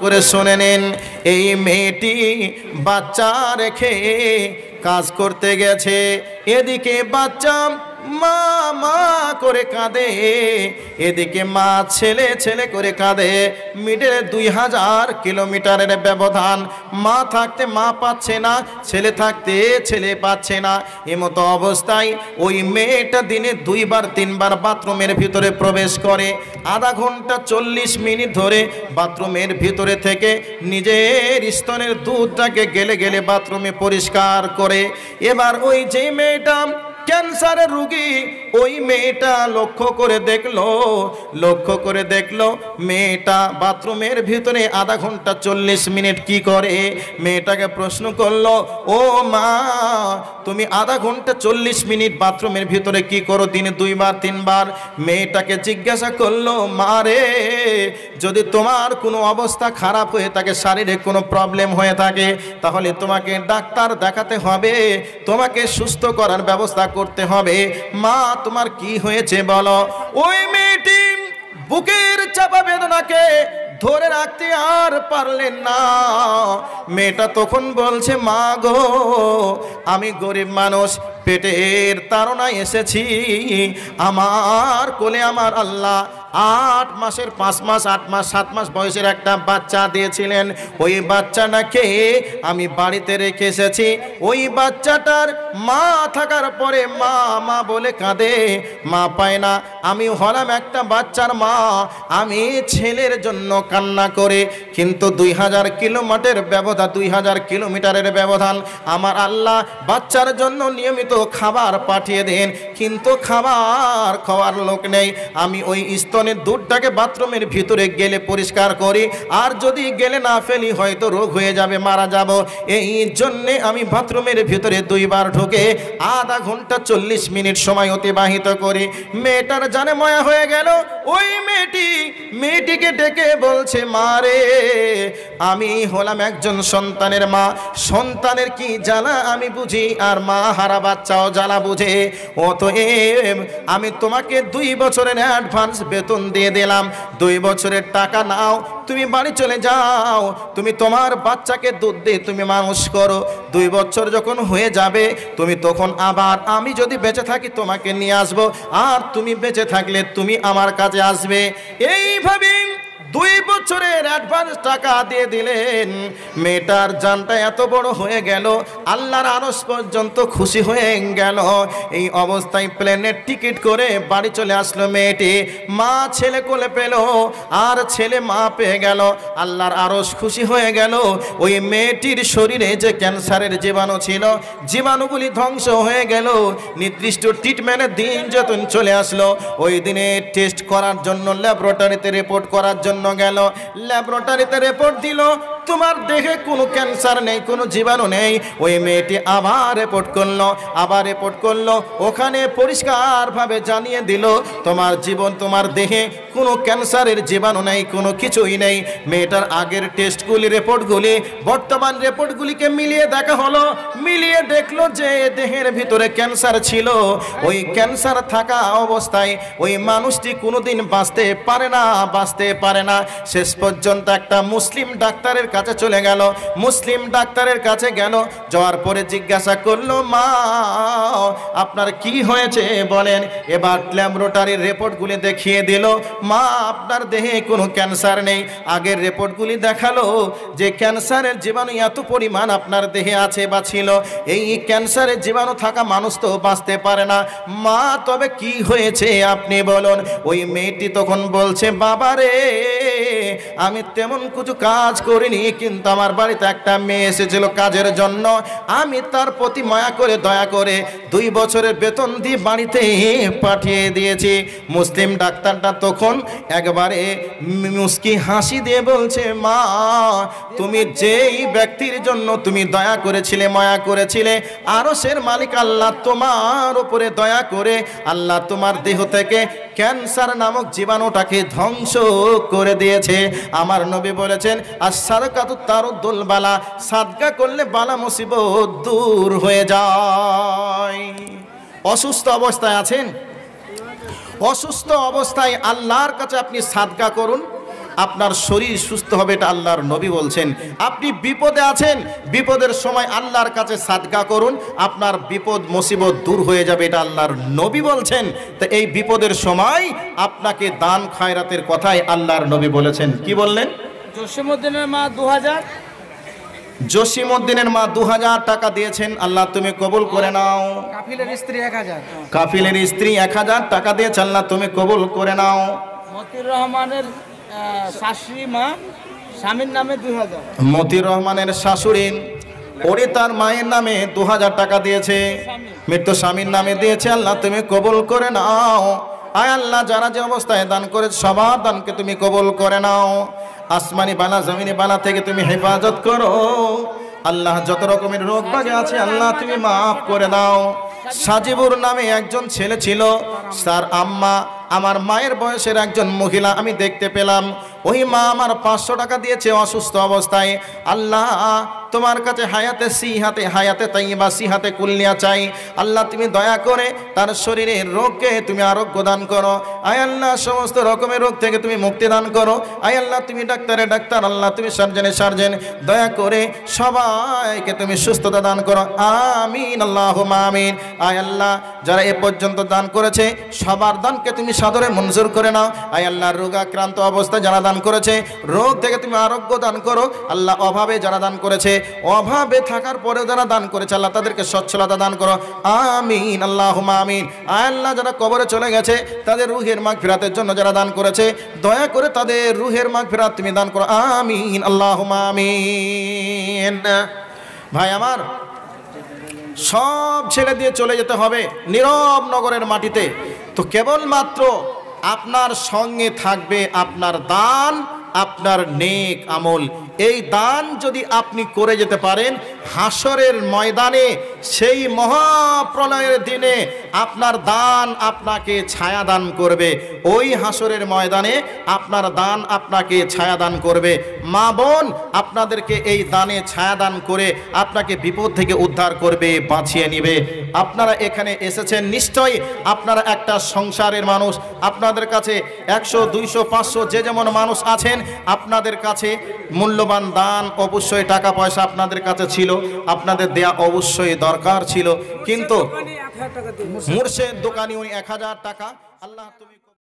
করে শুনে নিন। এই মেয়েটি বাচ্চা রেখে কাজ করতে গেছে, এদিকে বাচ্চা মা মা করে কাঁদে, এদিকে মা ছেলে ছেলে করে কাঁদে। মিডলে 2000 কিলোমিটারের ব্যবধান। মা থাকতে মা পাচ্ছে না, ছেলে থাকতে ছেলে পাচ্ছে না। এমতো অবস্থায় ওই মেয়েটা দিনে 2-3 বাথরুমের ভিতরে প্রবেশ করে। আধা ঘন্টা 40 মিনিট ধরে বাথরুমের ভিতরে থেকে নিজের স্তনের দুধটাকে গেলে গেলে বাথরুমে পরিষ্কার করে। এবার ওই যে মেয়েটা ক্যান্সারের রোগী, ওই মেয়েটা লক্ষ্য করে দেখলো মেয়েটা বাথরুমের ভিতরে আধা ঘন্টা 40 মিনিট কি করে। মেয়েটাকে প্রশ্ন করলো, ও মা তুমি আধা ঘন্টা 40 মিনিট বাথরুমের ভিতরে কি করো দিনে 2-3 মেয়েটাকে জিজ্ঞাসা করলো, মা রে যদি তোমার কোনো অবস্থা খারাপ হয়ে থাকে, শারীরিক কোনো প্রবলেম হয়ে থাকে, তাহলে তোমাকে ডাক্তার দেখাতে হবে, তোমাকে সুস্থ করার ব্যবস্থা করতে হবে। মা তোমার কি হয়েছে বলো। ওই মেয়েটি বুকের চাপা বেদনাকে ধরে রাখতে আর পারলেন না। মেয়েটা তখন বলছে, মা গো আমি গরিব মানুষ, পেটের তাড়নায় এসেছি, আমার কোলে আমার আল্লাহ 8 মাসের 5 মাস 8 মাস 7 মাস বয়সের একটা বাচ্চা দিয়েছিলেন। ওই বাচ্চাটাকে আমি বাড়িতে রেখে এসেছি। ওই বাচ্চাটার মা থাকার পরে মা মা বলে কাঁদে, মা পায় না। আমি হলাম একটা বাচ্চার মা, আমি ছেলের জন্য কান্না করে, কিন্তু 2000 কিলোমিটারের ব্যবধান। আমার আল্লাহ বাচ্চার জন্য নিয়মিত খাবার পাঠিয়ে দেন, কিন্তু খাবার খাওয়ার লোক নেই। আমি ওই স্তনের দুধটাকে বাথরুমের ভিতরে গেলে পরিষ্কার করি, আর যদি গেলে না ফেলি হয়তো রোগ হয়ে যাবে, মারা যাব। এই জন্যে আমি বাথরুমের ভিতরে 2 বার ঢুকে আধা ঘন্টা 40 মিনিট সময় অতিবাহিত করি। মেয়েটার জানে মায়া হয়ে গেল। ওই মেয়েটিকে ডেকে বলছে, মা রে আমি হলাম একজন সন্তানের মা, সন্তানের কি জ্বালা আমি বুঝি, আর মা হারা বাচ্চাও জ্বালা বুঝে। অতএব আমি তোমাকে 2 বছরের অ্যাডভান্স বেতন দিয়ে দিলাম, 2 বছরের টাকা নাও, তুমি বাড়ি চলে যাও, তুমি তোমার বাচ্চাকে দুধ দিয়ে তুমি মানুষ করো। 2 বছর যখন হয়ে যাবে তুমি তখন আবার আমি যদি বেঁচে থাকি তোমাকে নিয়ে আসবো, আর তুমি বেঁচে থাকলে তুমি আমার কাছে আসবে। এইভাবে 2 বছরের অ্যাডভান্স টাকা দিয়ে দিলেন। মেয়েটার জানটা এত বড় হয়ে গেল, আল্লাহর আরশ পর্যন্ত খুশি হয়ে গেল। এই অবস্থায় প্লেনের টিকিট করে বাড়ি চলে আসলো মেয়েটি। মা ছেলে কোলে পেল, আর ছেলে মা পেয়ে গেল। আল্লাহর আরশ খুশি হয়ে গেল। ওই মেয়েটির শরীরে যে ক্যান্সারের জীবাণু ছিল, জীবাণুগুলি ধ্বংস হয়ে গেল। নির্দিষ্ট ট্রিটমেন্টের দিন যখন চলে আসলো, ওই দিনে টেস্ট করার জন্য ল্যাবরেটরিতে রিপোর্ট করার জন্য গেল। ল্যাবরেটরিতে রিপোর্ট দিল, তোমার দেহে কোনো ক্যান্সার নেই, কোনো জীবাণু নেই। ওই মেয়েটি আবার রিপোর্ট করলো, ওখানে পরিষ্কারভাবে জানিয়ে দিল, তোমার তোমার দেহে কোনো ক্যান্সারের জীবাণু নেই, কোনো কিছুই নেই। মেয়েটার আগের টেস্টগুলি রিপোর্টগুলি বর্তমান রিপোর্টগুলিকে মিলিয়ে দেখা হলো, মিলিয়ে দেখলো যে দেহের ভিতরে ক্যান্সার ছিল। ওই ক্যান্সার থাকা অবস্থায় ওই মানুষটি কোনোদিন বাঁচতে পারে না। শেষ পর্যন্ত একটা মুসলিম ডাক্তারের কাছে চলে গেল। মুসলিম ডাক্তারের কাছে গেল, যাওয়ার পরে জিজ্ঞাসা করলো, মা আপনার কি হয়েছে বলেন। এবার ল্যাবরেটরির রিপোর্টগুলি দেখিয়ে দিল, মা আপনার দেহে কোনো ক্যান্সার নেই। আগের রিপোর্টগুলি দেখালো যে ক্যান্সারের জীবাণু এত পরিমাণ আপনার দেহে আছে বা ছিল, এই ক্যান্সারের জীবাণু থাকা মানুষ তো বাঁচতে পারে না। মা তবে কি হয়েছে আপনি বলুন। ওই মেয়েটি তখন বলছে, বাবা রে আমি তেমন কিছু কাজ করিনি, কিন্তু আমার বাড়িতে একটা মেয়ে এসেছিল কাজের জন্য, আমি তার প্রতি মায়া করে দয়া করে 2 বছরের বেতন দিয়ে বাড়িতে পাঠিয়ে দিয়েছি। মুসলিম ডাক্তারটা তখন একবারে মুস্কি হাসি দিয়ে বলছে, মা তুমি যেই ব্যক্তির জন্য তুমি দয়া করেছিলে, মায়া করেছিলে, আরশের মালিক আল্লাহ তোমার উপরে দয়া করে আল্লাহ তোমার দেহ থেকে ক্যান্সার নামক জীবাণুটাকে ধ্বংস করে দিয়েছে। আমার নবী বলেছেন, আস-সাদকাতু তারুদ্দুল বালা, সাদকা করলে বালা মুসিবত দূর হয়ে যায়। অসুস্থ অবস্থায় আছেন, অসুস্থ অবস্থায় আল্লাহর কাছে আপনি সাদকা করুন, আপনার শরীর সুস্থ হবে, এটা আল্লাহর নবী বলছেন। আপনি বিপদে আছেন, বিপদের সময় আল্লাহর কাছে সাদকা করুন, আপনার বিপদ মুসিবত দূর হয়ে যাবে, এটা আল্লাহর নবী বলছেন। তো এই বিপদের সময় আপনাকে দান খায়রাতের কথাই আল্লাহর নবী বলেছেন। কি বললেন? জসিমউদ্দিনের মা 2000, জসিমউদ্দিনের মা 2000 টাকা দিয়েছেন, আল্লাহ তুমি কবুল করে নাও। কাফিলের স্ত্রী 1000, কাফিলের স্ত্রী 1000 টাকা দিয়েছে, আল্লাহ তুমি কবুল করে নাও। মতিউর রহমানের শাশুড়ি মা স্বামীর নামে 2000, মতিউর রহমানের শাশুড়ি ওরে তার মায়ের নামে 2000 টাকা দিয়েছে, মৃত্যু স্বামীর নামে দিয়েছে, আল্লাহ তুমি কবুল করে নাও। আয় আল্লাহ, যারা যে অবস্থায় দান করে সবার দানকে তুমি কবুল করে নাও। আসমানি বালা জমিনি বালা থেকে তুমি হেফাজত করো আল্লাহ। যত রকমের রোগ বাগে আছে আল্লাহ তুমি মাফ করে দাও। সাজিবুর নামে একজন ছেলে ছিল, তার আম্মা আমার মায়ের বয়সের একজন মহিলা আমি দেখতে পেলাম। ওই মা আমার 500 টাকা দিয়েছে অসুস্থ অবস্থায়। আল্লাহ তোমার কাছে হায়াতে সিহাতে হায়াতে তাইয়্যিবা সিহাতে কুল্লিয়া চাই। আল্লাহ তুমি দয়া করে তার শরীরের রোগকে তুমি আরোগ্য দান করো। আয় আল্লাহ সমস্ত রকমের রোগ থেকে তুমি মুক্তি দান করো। আয় আল্লাহ তুমি ডাক্তারে ডাক্তার, আল্লাহ তুমি সার্জনে সার্জেন, দয়া করে সবাইকে তুমি সুস্থতা দান করো। আমিন আল্লাহুম্মা আমিন। আয় আল্লাহ যারা এ পর্যন্ত দান করেছে সবার দানকে তুমি সাদরে মঞ্জুর করে নাও। আয় আল্লাহ রোগাক্রান্ত অবস্থায় যারা দান করেছে রোগ থেকে তুমি আরোগ্য দান করো। আল্লাহ অভাবে যারা দান করেছে, অভাবে থাকার পরেও যারা দান করেছে আল্লাহ তাদেরকে সচ্ছলতা দান করো। আমিন আল্লাহুম্মা আমিন। আয় আল্লাহ যারা কবরে চলে গেছে তাদের রুহের মাগফিরাতের জন্য যারা দান করেছে দয়া করে তাদের রুহের মাগফিরাত তুমি দান করো। আমিন আল্লাহুম্মা আমিন। ভাই আমার, সব ছেড়ে দিয়ে চলে যেতে হবে নীরব নগরের মাটিতে। তো কেবলমাত্র আপনার সঙ্গে থাকবে আপনার দান, আপনার নেক আমল। এই দান যদি আপনি করে যেতে পারেন, হাসরের ময়দানে সেই মহাপ্রলয়ের দিনে আপনার দান আপনাকে ছায়া দান করবে। ওই হাসরের ময়দানে আপনার দান আপনাকে ছায়া দান করবে। মা বোন আপনাদেরকে এই দানে ছায়া দান করে আপনাকে বিপদ থেকে উদ্ধার করবে, বাঁচিয়ে নেবে। আপনারা এখানে এসেছেন নিশ্চয়ই আপনারা একটা সংসারের মানুষ। আপনাদের কাছে 100, 200, 500 যে যেমন মানুষ আছেন, আপনাদের কাছে মূল্যবান দান অবশ্যই টাকা পয়সা আপনাদের কাছে ছিল, আপনাদের দেয়া অবশ্যই দরকার ছিল। কিন্তু মুর্শেদ দোকানি উনি 1000 টাকা, আল্লাহ তুমি